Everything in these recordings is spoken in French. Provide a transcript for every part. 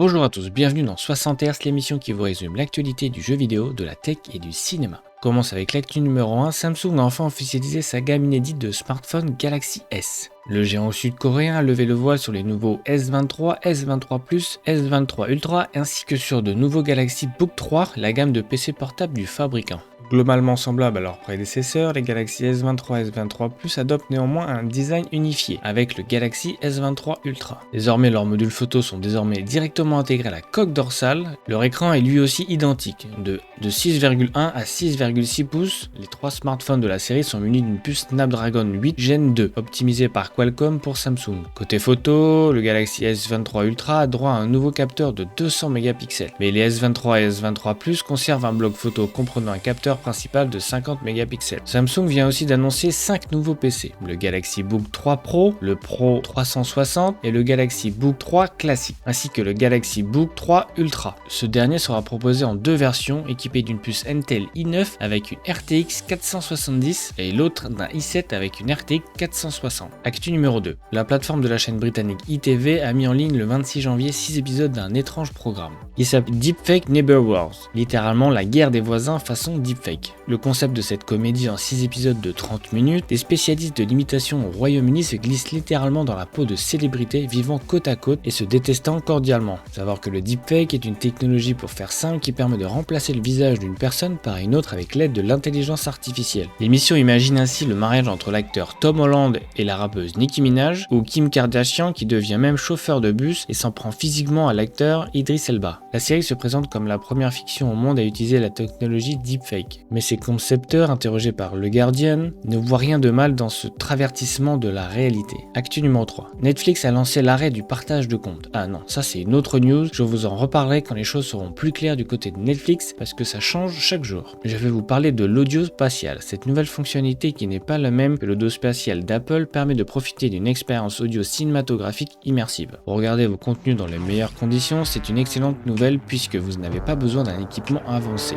Bonjour à tous, bienvenue dans 60 Hz, l'émission qui vous résume l'actualité du jeu vidéo, de la tech et du cinéma. On commence avec l'actu numéro 1, Samsung a enfin officialisé sa gamme inédite de smartphones Galaxy S. Le géant sud-coréen a levé le voile sur les nouveaux S23, S23 Plus, S23 Ultra ainsi que sur de nouveaux Galaxy Book 3, la gamme de PC portables du fabricant. Globalement semblables à leurs prédécesseurs, les Galaxy S23 et S23 Plus adoptent néanmoins un design unifié avec le Galaxy S23 Ultra. Désormais, leurs modules photo sont désormais directement intégrés à la coque dorsale. Leur écran est lui aussi identique, de 6,1 à 6,6 pouces. Les trois smartphones de la série sont munis d'une puce Snapdragon 8 Gen 2, optimisée par Qualcomm pour Samsung. Côté photo, le Galaxy S23 Ultra a droit à un nouveau capteur de 200 mégapixels, mais les S23 et S23 Plus conservent un bloc photo comprenant un capteur principal de 50 mégapixels. Samsung vient aussi d'annoncer 5 nouveaux PC, le Galaxy Book 3 Pro, le Pro 360 et le Galaxy Book 3 classique, ainsi que le Galaxy Book 3 Ultra. Ce dernier sera proposé en deux versions, équipé d'une puce Intel i9 avec une RTX 470 et l'autre d'un i7 avec une RTX 460. Actu numéro 2. La plateforme de la chaîne britannique ITV a mis en ligne le 26 janvier 6 épisodes d'un étrange programme. Il s'appelle Deepfake Neighbor Wars, littéralement la guerre des voisins façon deepfake. Le concept de cette comédie en 6 épisodes de 30 minutes, des spécialistes de l'imitation au Royaume-Uni se glissent littéralement dans la peau de célébrités vivant côte à côte et se détestant cordialement. Savoir que le deepfake est une technologie pour faire simple qui permet de remplacer le visage d'une personne par une autre avec l'aide de l'intelligence artificielle. L'émission imagine ainsi le mariage entre l'acteur Tom Holland et la rappeuse Nicki Minaj, ou Kim Kardashian qui devient même chauffeur de bus et s'en prend physiquement à l'acteur Idris Elba. La série se présente comme la première fiction au monde à utiliser la technologie deepfake. Mais ses concepteurs, interrogés par Le Guardian, ne voient rien de mal dans ce travertissement de la réalité. Actu numéro 3. Netflix a lancé l'arrêt du partage de comptes. Ah non, ça c'est une autre news, je vous en reparlerai quand les choses seront plus claires du côté de Netflix parce que ça change chaque jour. Je vais vous parler de l'audio spatial. Cette nouvelle fonctionnalité qui n'est pas la même que l'audio spatial d'Apple permet de profiter d'une expérience audio cinématographique immersive. Pour regarder vos contenus dans les meilleures conditions, c'est une excellente nouvelle puisque vous n'avez pas besoin d'un équipement avancé.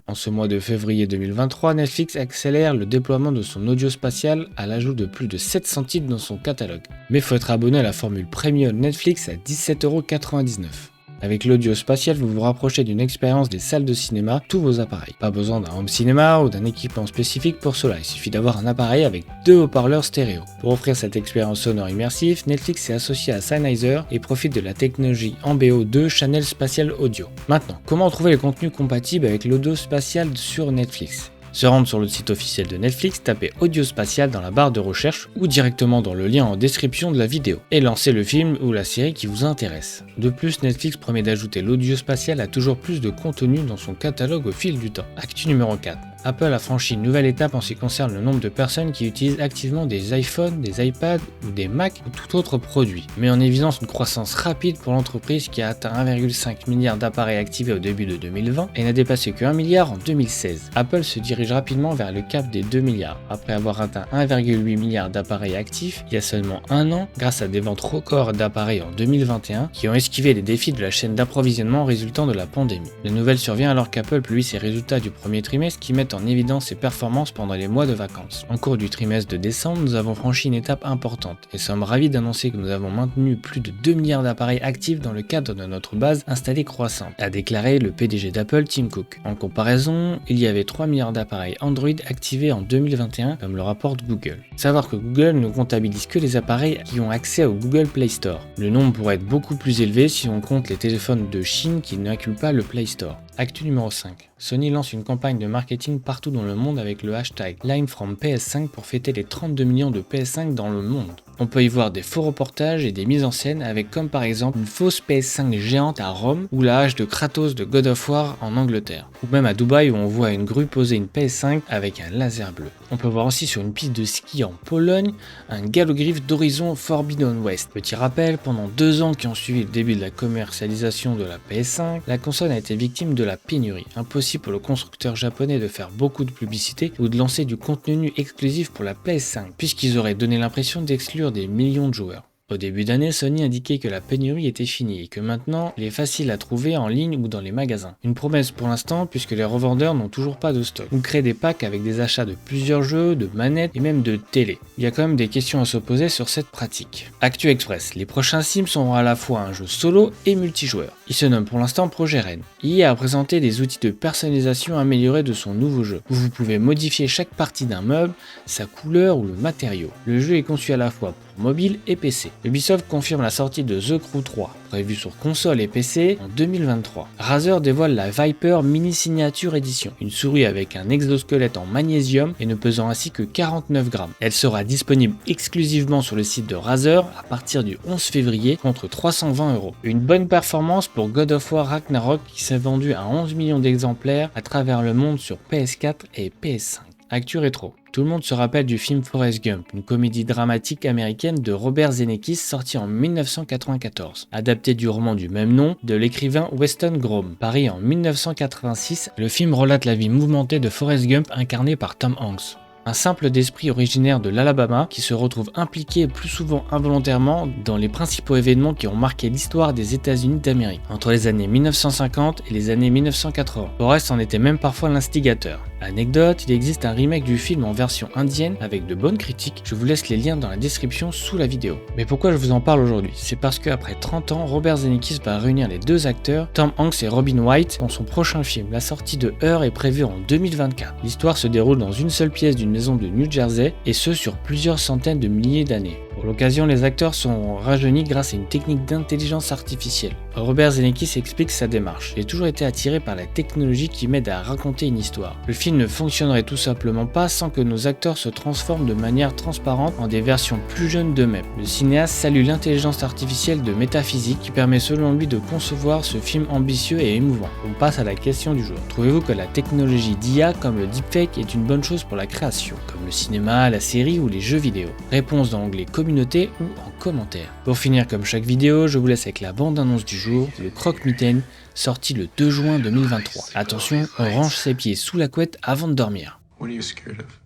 En ce mois de février 2023, Netflix accélère le déploiement de son audio spatial à l'ajout de plus de 700 titres dans son catalogue. Mais il faut être abonné à la formule Premium Netflix à 17,99 €. Avec l'audio spatial, vous vous rapprochez d'une expérience des salles de cinéma, tous vos appareils. Pas besoin d'un home cinéma ou d'un équipement spécifique pour cela, il suffit d'avoir un appareil avec 2 haut-parleurs stéréo. Pour offrir cette expérience sonore immersive, Netflix s'est associé à Sennheiser et profite de la technologie Ambeo 2 Channel Spatial Audio. Maintenant, comment trouver les contenus compatibles avec l'audio spatial sur Netflix ? Se rendre sur le site officiel de Netflix, tapez audio spatial dans la barre de recherche ou directement dans le lien en description de la vidéo et lancez le film ou la série qui vous intéresse. De plus, Netflix promet d'ajouter l'audio spatial à toujours plus de contenu dans son catalogue au fil du temps. Actu numéro 4. Apple a franchi une nouvelle étape en ce qui concerne le nombre de personnes qui utilisent activement des iPhones, des iPads ou des Mac ou tout autre produit, mais en évidence une croissance rapide pour l'entreprise qui a atteint 1,5 milliard d'appareils activés au début de 2020 et n'a dépassé que 1 milliard en 2016. Apple se dirige rapidement vers le cap des 2 milliards, après avoir atteint 1,8 milliard d'appareils actifs il y a seulement un an grâce à des ventes records d'appareils en 2021 qui ont esquivé les défis de la chaîne d'approvisionnement résultant de la pandémie. La nouvelle survient alors qu'Apple publie ses résultats du premier trimestre qui mettent en évidence ses performances pendant les mois de vacances. En cours du trimestre de décembre, nous avons franchi une étape importante et sommes ravis d'annoncer que nous avons maintenu plus de 2 milliards d'appareils actifs dans le cadre de notre base installée croissante, a déclaré le PDG d'Apple Tim Cook. En comparaison, il y avait 3 milliards d'appareils Android activés en 2021 comme le rapporte Google. Savoir que Google ne comptabilise que les appareils qui ont accès au Google Play Store. Le nombre pourrait être beaucoup plus élevé si on compte les téléphones de Chine qui n'incluent pas le Play Store. Actu numéro 5. Sony lance une campagne de marketing partout dans le monde avec le hashtag #LineFromPS5 pour fêter les 32 millions de PS5 dans le monde. On peut y voir des faux reportages et des mises en scène avec comme par exemple une fausse PS5 géante à Rome ou la hache de Kratos de God of War en Angleterre. Ou même à Dubaï où on voit une grue poser une PS5 avec un laser bleu. On peut voir aussi sur une piste de ski en Pologne un galogriffe d'Horizon Forbidden West. Petit rappel, pendant 2 ans qui ont suivi le début de la commercialisation de la PS5, la console a été victime de la pénurie. Impossible pour le constructeur japonais de faire beaucoup de publicité ou de lancer du contenu exclusif pour la PS5, puisqu'ils auraient donné l'impression d'exclure des millions de joueurs. Au début d'année, Sony indiquait que la pénurie était finie et que maintenant, il est facile à trouver en ligne ou dans les magasins. Une promesse pour l'instant puisque les revendeurs n'ont toujours pas de stock. Ou créent des packs avec des achats de plusieurs jeux, de manettes et même de télé. Il y a quand même des questions à se poser sur cette pratique. Actu Express, les prochains Sims seront à la fois un jeu solo et multijoueur. Il se nomme pour l'instant Projet Ren. EA a présenté des outils de personnalisation améliorés de son nouveau jeu, où vous pouvez modifier chaque partie d'un meuble, sa couleur ou le matériau. Le jeu est conçu à la fois pour mobile et PC. Ubisoft confirme la sortie de The Crew 3, prévue sur console et PC en 2023. Razer dévoile la Viper Mini Signature Edition, une souris avec un exosquelette en magnésium et ne pesant ainsi que 49 grammes. Elle sera disponible exclusivement sur le site de Razer à partir du 11 février contre 320 €. Une bonne performance pour God of War Ragnarok qui s'est vendu à 11 millions d'exemplaires à travers le monde sur PS4 et PS5. Actu rétro. Tout le monde se rappelle du film Forrest Gump, une comédie dramatique américaine de Robert Zemeckis sortie en 1994, adapté du roman du même nom de l'écrivain Weston Groom. Paris en 1986, le film relate la vie mouvementée de Forrest Gump incarné par Tom Hanks. Un simple d'esprit originaire de l'Alabama qui se retrouve impliqué plus souvent involontairement dans les principaux événements qui ont marqué l'histoire des États-Unis d'Amérique entre les années 1950 et les années 1980. Forrest en était même parfois l'instigateur. Anecdote, il existe un remake du film en version indienne avec de bonnes critiques, je vous laisse les liens dans la description sous la vidéo. Mais pourquoi je vous en parle aujourd'hui? C'est parce qu'après 30 ans, Robert Zemeckis va réunir les deux acteurs, Tom Hanks et Robin Wright, pour son prochain film. La sortie de Her est prévue en 2024. L'histoire se déroule dans une seule pièce d'une maison de New Jersey, et ce sur plusieurs centaines de milliers d'années. Pour l'occasion, les acteurs sont rajeunis grâce à une technique d'intelligence artificielle. Robert Zemeckis explique sa démarche. J'ai toujours été attiré par la technologie qui m'aide à raconter une histoire. Le film ne fonctionnerait tout simplement pas sans que nos acteurs se transforment de manière transparente en des versions plus jeunes d'eux-mêmes. Le cinéaste salue l'intelligence artificielle de métaphysique qui permet selon lui de concevoir ce film ambitieux et émouvant. On passe à la question du jour. Trouvez-vous que la technologie d'IA comme le deepfake est une bonne chose pour la création, comme le cinéma, la série ou les jeux vidéo? Réponse dans l'onglet communauté ou en commentaire. Pour finir, comme chaque vidéo, je vous laisse avec la bande-annonce du jour, le croque-mitaine, sorti le 2 juin 2023. Attention, on range ses pieds sous la couette avant de dormir. What are you scared of?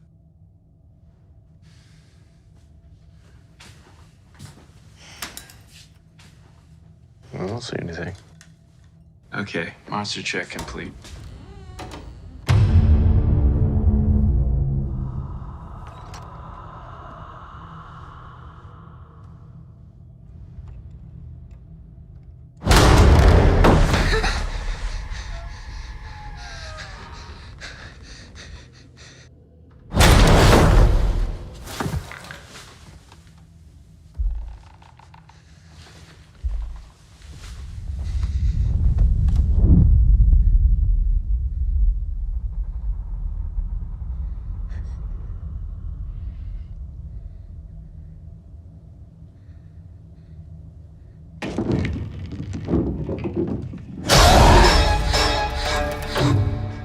I don't see anything. Okay, monster check complete.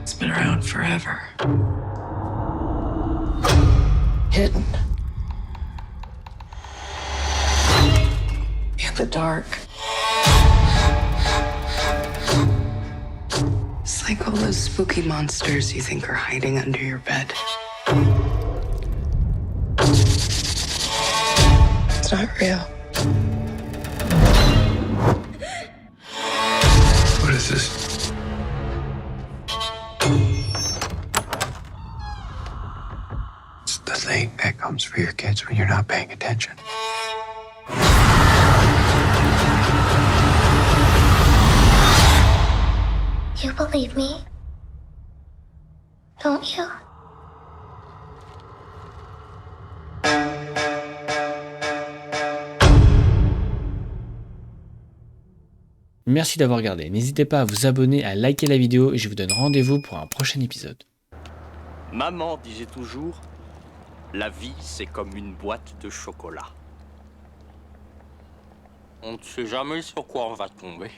It's been around forever. Hidden. In the dark. It's like all those spooky monsters you think are hiding under your bed. It's not real. What is this? It's the thing that comes for your kids when you're not paying attention. You believe me? Don't you? Merci d'avoir regardé, n'hésitez pas à vous abonner, à liker la vidéo et je vous donne rendez-vous pour un prochain épisode. Maman disait toujours, la vie c'est comme une boîte de chocolat. On ne sait jamais sur quoi on va tomber.